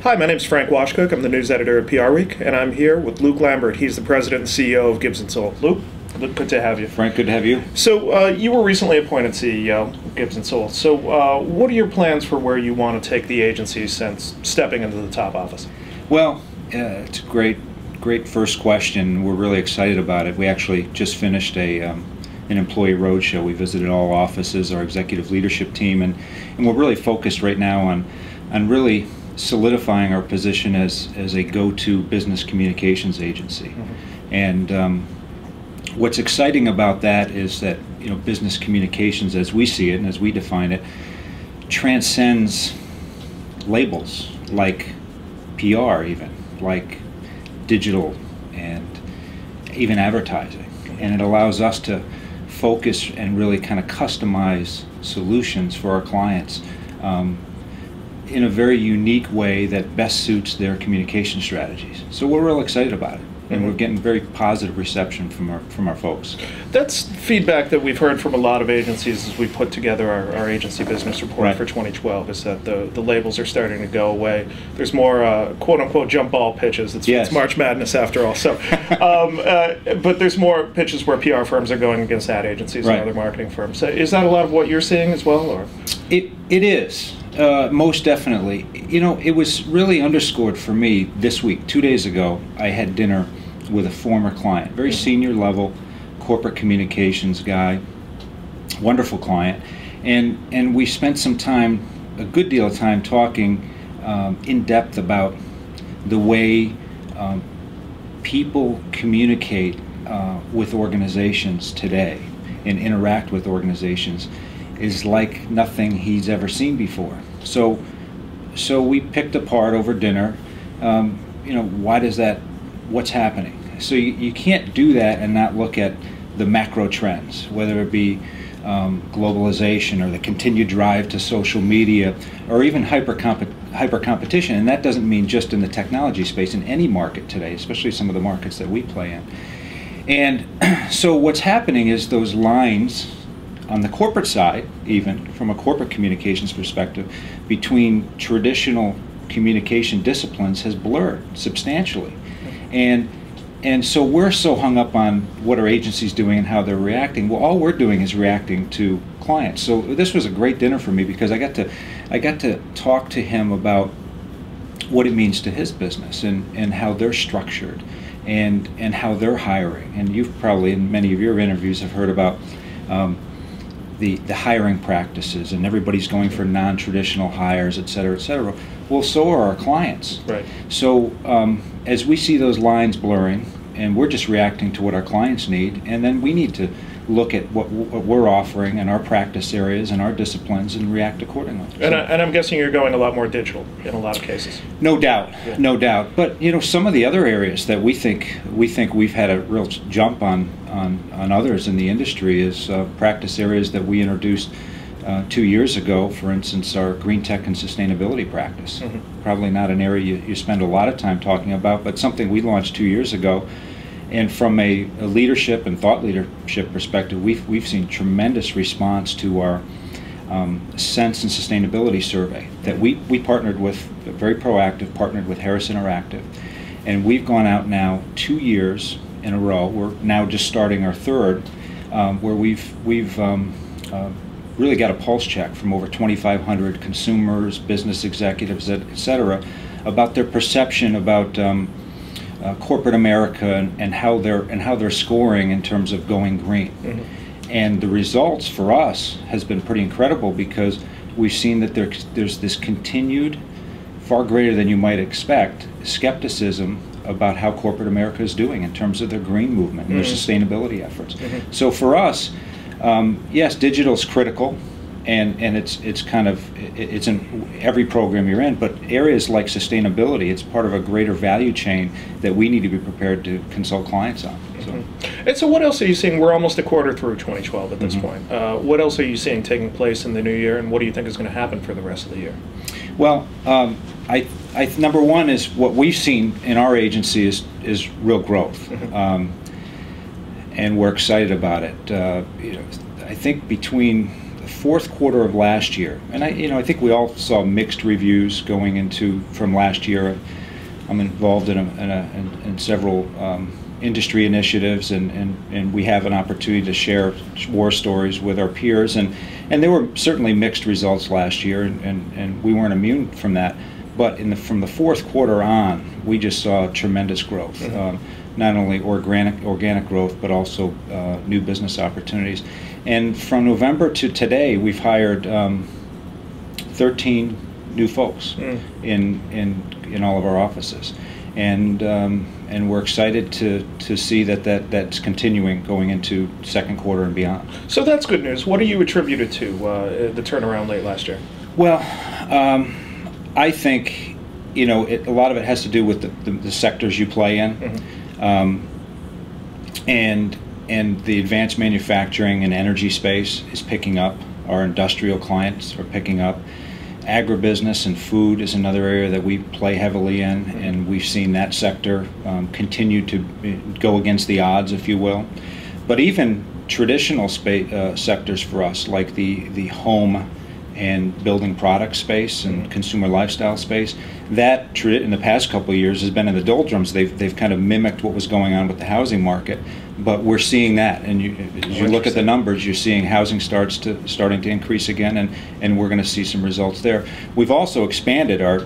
Hi, my name is Frank Washkuch. I'm the news editor at PR Week, and I'm here with Luke Lambert. He's the president and CEO of Gibbs Soell. Luke, good to have you. Frank, good to have you. So you were recently appointed CEO of Gibbs Soell. So what are your plans for where you want to take the agency since stepping into the top office? Well, it's a great first question. We're really excited about it. We actually just finished an employee roadshow. We visited all offices, our executive leadership team, and we're really focused right now on really solidifying our position as a go-to business communications agency. Mm-hmm. And what's exciting about that is that business communications, as we see it and as we define it, transcends labels like PR, even like digital and even advertising, and it allows us to focus and really kind of customize solutions for our clients in a very unique way that best suits their communication strategies. So we're real excited about it, and we're getting very positive reception from our folks. That's feedback that we've heard from a lot of agencies as we put together our agency business report for 2012, is that the labels are starting to go away. There's more quote-unquote jump ball pitches. It's March Madness after all. So, but there's more pitches where PR firms are going against ad agencies and other marketing firms. So is that a lot of what you're seeing as well? Or? It is. Most definitely. It was really underscored for me this week. 2 days ago, I had dinner with a former client, very senior level corporate communications guy, wonderful client, and we spent some time, a good deal of time, talking in depth about the way people communicate with organizations today and interact with organizations is like nothing he's ever seen before. So we picked apart over dinner, what's happening? So you can't do that and not look at the macro trends, whether it be globalization or the continued drive to social media or even hyper competition. And that doesn't mean just in the technology space, in any market today, especially some of the markets that we play in. And so what's happening is those lines on the corporate side, even from a corporate communications perspective, between traditional communication disciplines has blurred substantially. And so we're so hung up on what our agency's doing and how they're reacting. Well, all we're doing is reacting to clients. So this was a great dinner for me because I got to talk to him about what it means to his business and how they're structured and how they're hiring. And you've probably, in many of your interviews, have heard about the hiring practices, and everybody's going for non-traditional hires, et cetera, et cetera. Well, so are our clients. Right. So as we see those lines blurring, and we're just reacting to what our clients need, and then we need to look at what we're offering and our practice areas and our disciplines and react accordingly. And I'm guessing you're going a lot more digital in a lot of cases. No doubt, no doubt. But some of the other areas that we think we've had a real jump on others in the industry is practice areas that we introduced 2 years ago. For instance, our green tech and sustainability practice. Mm-hmm. Probably not an area you spend a lot of time talking about, but something we launched 2 years ago. And from a leadership and thought leadership perspective, we've seen tremendous response to our Sense and Sustainability survey that we partnered with, very proactive, partnered with Harris Interactive. And we've gone out now 2 years in a row. We're now just starting our third, where we've really got a pulse check from over 2,500 consumers, business executives, et cetera, about their perception about corporate America and how they're scoring in terms of going green. Mm-hmm. And the results for us has been pretty incredible because we've seen that there's this continued, far greater than you might expect, skepticism about how corporate America is doing in terms of their green movement and their sustainability efforts. Mm-hmm. So for us, yes, digital is critical, and it's in every program you're in, but areas like sustainability, it's part of a greater value chain that we need to be prepared to consult clients on. Mm-hmm. And so what else are you seeing? We're almost a quarter through 2012 at this point. What else are you seeing taking place in the new year, and what do you think is going to happen for the rest of the year? Well, number one is what we've seen in our agency is real growth. Mm-hmm. And we're excited about it. I think between fourth quarter of last year, and I think we all saw mixed reviews going into from last year. I'm involved in several industry initiatives, and we have an opportunity to share war stories with our peers, and there were certainly mixed results last year, and we weren't immune from that. But from the fourth quarter on, we just saw tremendous growth. Not only organic growth, but also new business opportunities. And from November to today, we've hired 13 new folks in all of our offices, and we're excited to see that's continuing going into second quarter and beyond. So that's good news. What do you attribute it to, the turnaround late last year? Well, I think a lot of it has to do with the sectors you play in. And the advanced manufacturing and energy space is picking up. Our industrial clients are picking up. Agribusiness and food is another area that we play heavily in, and we've seen that sector continue to go against the odds, if you will. But even traditional sectors for us, like the home and building product space and consumer lifestyle space, that in the past couple of years has been in the doldrums. They've kind of mimicked what was going on with the housing market, but we're seeing that, and as you look at the numbers, you're seeing housing starting to increase again, and we're going to see some results there. We've also expanded our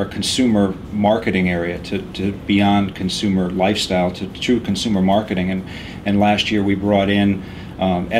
consumer marketing area to beyond consumer lifestyle to true consumer marketing, and last year we brought in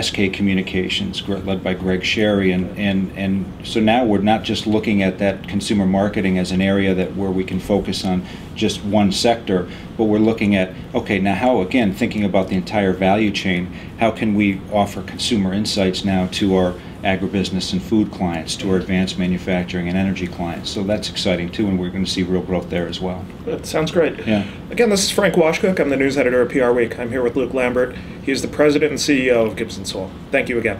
SK Communications, led by Greg Sherry, and so now we're not just looking at that consumer marketing as an area where we can focus on just one sector, but we're looking at, okay, now how, again, thinking about the entire value chain, how can we offer consumer insights now to our agribusiness and food clients, to our advanced manufacturing and energy clients. So that's exciting too, and we're going to see real growth there as well. That sounds great. Yeah. Again, this is Frank Washkuch. I'm the news editor of PR Week. I'm here with Luke Lambert. He is the president and CEO of Gibbs Soell. Thank you again.